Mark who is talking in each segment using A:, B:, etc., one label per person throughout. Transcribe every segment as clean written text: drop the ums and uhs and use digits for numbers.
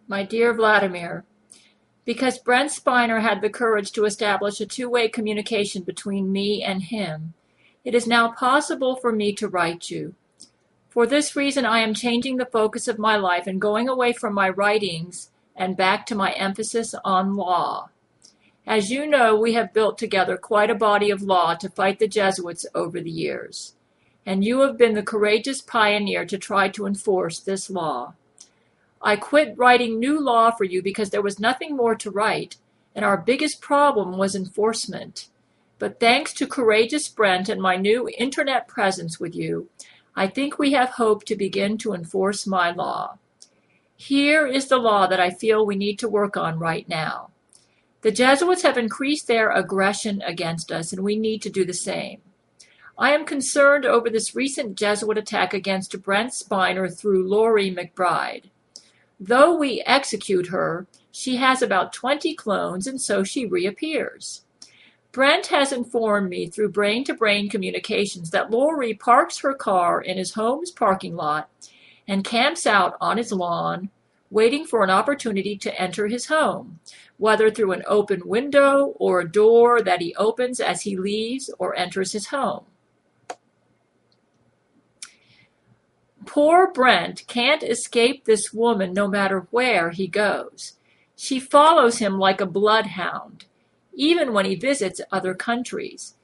A: My dear Vladimir, because Brent Spiner had the courage to establish a two-way communication between me and him, it is now possible for me to write you. For this reason, I am changing the focus of my life and going away from my writings and back to my emphasis on law. As you know, we have built together quite a body of law to fight the Jesuits over the years, and you have been the courageous pioneer to try to enforce this law. I quit writing new law for you because there was nothing more to write, and our biggest problem was enforcement. But thanks to courageous Brent and my new internet presence with you, I think we have hope to begin to enforce my law. Here is the law that I feel we need to work on right now. The Jesuits have increased their aggression against us, and we need to do the same. I am concerned over this recent Jesuit attack against Brent Spiner through LOREE MCBRIDE. Though we execute her, she has about 20 clones, and so she reappears. Brent has informed me through brain-to-brain communications that LOREE parks her car in his home's parking lot and camps out on his lawn, waiting for an opportunity to enter his home, whether through an open window or a door that he opens as he leaves or enters his home. Poor Brent can't escape this woman no matter where he goes. She follows him like a bloodhound, even when he visits other countries.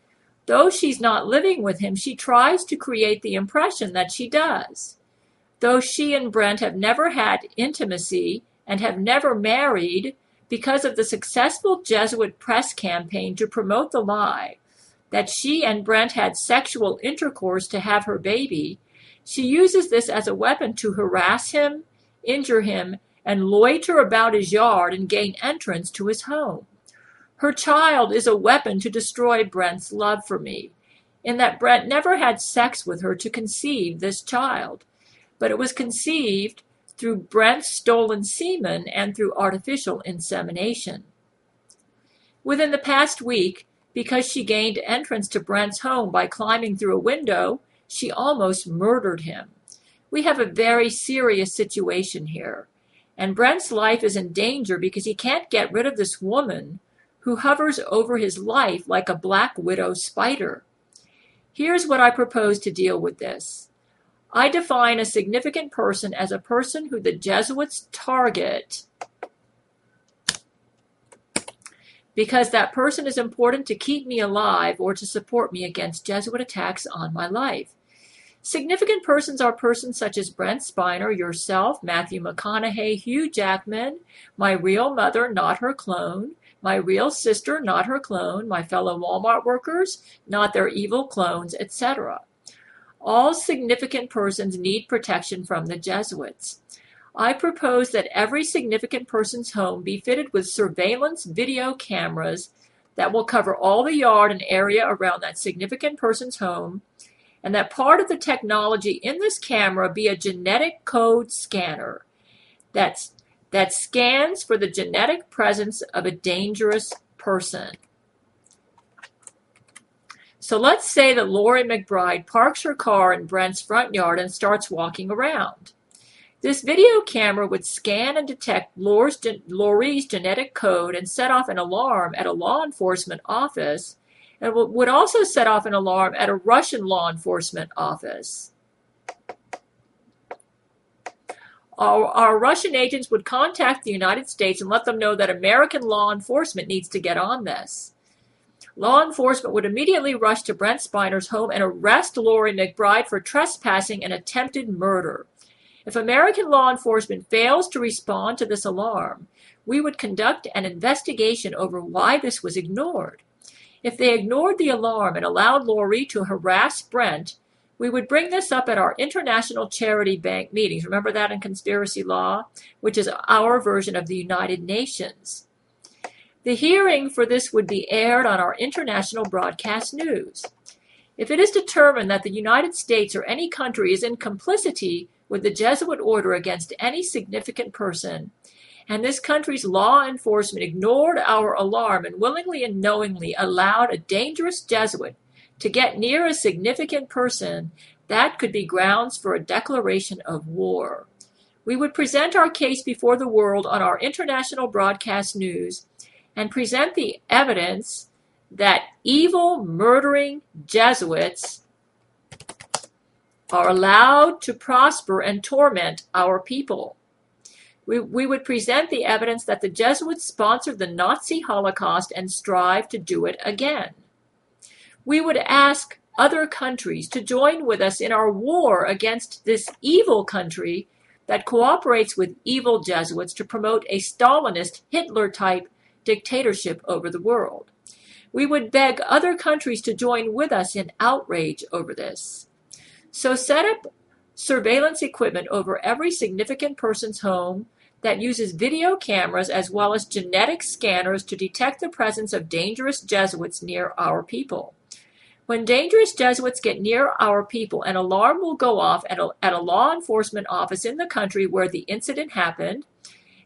A: Though she's not living with him, she tries to create the impression that she does. Though she and Brent have never had intimacy and have never married because of the successful Jesuit press campaign to promote the lie that she and Brent had sexual intercourse to have her baby, she uses this as a weapon to harass him, injure him, and loiter about his yard and gain entrance to his home. Her child is a weapon to destroy Brent's love for me, in that Brent never had sex with her to conceive this child, but it was conceived through Brent's stolen semen and through artificial insemination. Within the past week, because she gained entrance to Brent's home by climbing through a window, she almost murdered him. We have a very serious situation here, and Brent's life is in danger because he can't get rid of this woman who hovers over his life like a black widow spider. Here's what I propose to deal with this. I define a significant person as a person who the Jesuits target because that person is important to keep me alive or to support me against Jesuit attacks on my life. Significant persons are persons such as Brent Spiner, yourself, Matthew McConaughey, Hugh Jackman, my real mother, not her clone, my real sister, not her clone, my fellow Walmart workers, not their evil clones, etc. All significant persons need protection from the Jesuits. I propose that every significant person's home be fitted with surveillance video cameras that will cover all the yard and area around that significant person's home, and that part of the technology in this camera be a genetic code scanner that scans for the genetic presence of a dangerous person. So let's say that LOREE MCBRIDE parks her car in Brent's front yard and starts walking around. This video camera would scan and detect LOREE's genetic code and set off an alarm at a law enforcement office, and would also set off an alarm at a Russian law enforcement office. Our Russian agents would contact the United States and let them know that American law enforcement needs to get on this. Law enforcement would immediately rush to Brent Spiner's home and arrest LOREE MCBRIDE for trespassing and attempted murder. If American law enforcement fails to respond to this alarm, we would conduct an investigation over why this was ignored. If they ignored the alarm and allowed LOREE to harass Brent, we would bring this up at our International Charity Bank meetings. Remember that in conspiracy law, which is our version of the United Nations. The hearing for this would be aired on our international broadcast news. If it is determined that the United States or any country is in complicity with the Jesuit order against any significant person, and this country's law enforcement ignored our alarm and willingly and knowingly allowed a dangerous Jesuit to get near a significant person, that could be grounds for a declaration of war. We would present our case before the world on our international broadcast news and present the evidence that evil, murdering Jesuits are allowed to prosper and torment our people. We would present the evidence that the Jesuits sponsored the Nazi Holocaust and strive to do it again. We would ask other countries to join with us in our war against this evil country that cooperates with evil Jesuits to promote a Stalinist, Hitler-type dictatorship over the world. We would beg other countries to join with us in outrage over this. So set up surveillance equipment over every significant person's home that uses video cameras as well as genetic scanners to detect the presence of dangerous Jesuits near our people. When dangerous Jesuits get near our people, an alarm will go off at a law enforcement office in the country where the incident happened,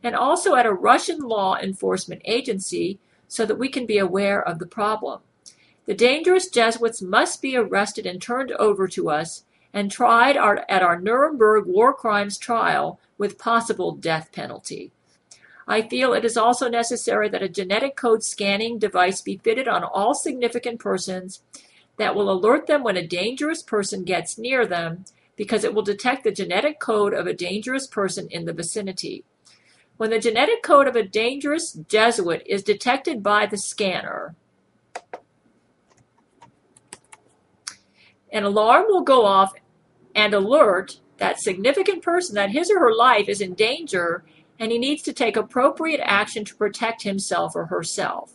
A: and also at a Russian law enforcement agency so that we can be aware of the problem. The dangerous Jesuits must be arrested and turned over to us and tried at our Nuremberg war crimes trial with possible death penalty. I feel it is also necessary that a genetic code scanning device be fitted on all significant persons that will alert them when a dangerous person gets near them, because it will detect the genetic code of a dangerous person in the vicinity. When the genetic code of a dangerous Jesuit is detected by the scanner, an alarm will go off and alert that significant person that his or her life is in danger and he needs to take appropriate action to protect himself or herself.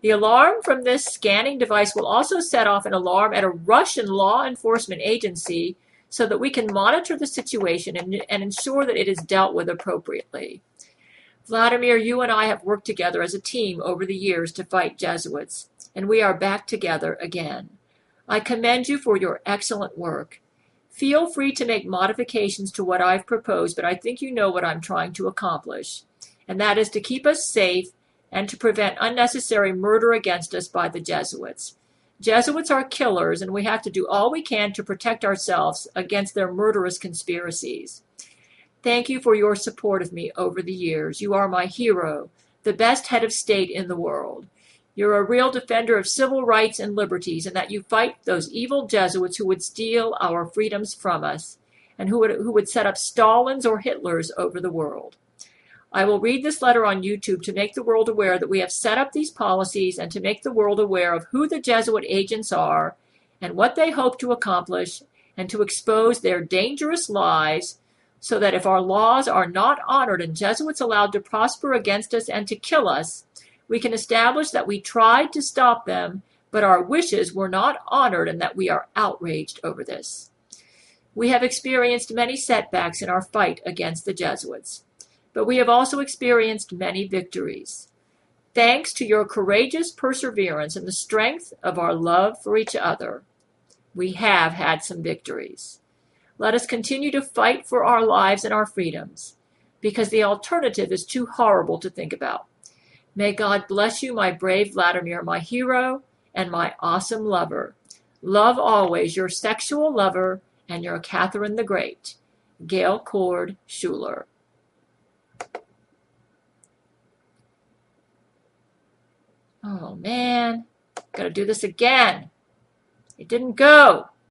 A: The alarm from this scanning device will also set off an alarm at a Russian law enforcement agency so that we can monitor the situation and ensure that it is dealt with appropriately. Vladimir, you and I have worked together as a team over the years to fight Jesuits, and we are back together again. I commend you for your excellent work. Feel free to make modifications to what I've proposed, but I think you know what I'm trying to accomplish, and that is to keep us safe and to prevent unnecessary murder against us by the Jesuits. Jesuits are killers, and we have to do all we can to protect ourselves against their murderous conspiracies. Thank you for your support of me over the years. You are my hero, the best head of state in the world. You're a real defender of civil rights and liberties, and that you fight those evil Jesuits who would steal our freedoms from us and who would set up Stalins or Hitlers over the world. I will read this letter on YouTube to make the world aware that we have set up these policies and to make the world aware of who the Jesuit agents are and what they hope to accomplish, and to expose their dangerous lies so that if our laws are not honored and Jesuits allowed to prosper against us and to kill us, we can establish that we tried to stop them, but our wishes were not honored and that we are outraged over this. We have experienced many setbacks in our fight against the Jesuits, but we have also experienced many victories. Thanks to your courageous perseverance and the strength of our love for each other, we have had some victories. Let us continue to fight for our lives and our freedoms, because the alternative is too horrible to think about. May God bless you, my brave Vladimir, my hero, and my awesome lover. Love always, your sexual lover and your Catherine the Great. Gail Chord, Schuler. Oh man, gotta do this again. It didn't go.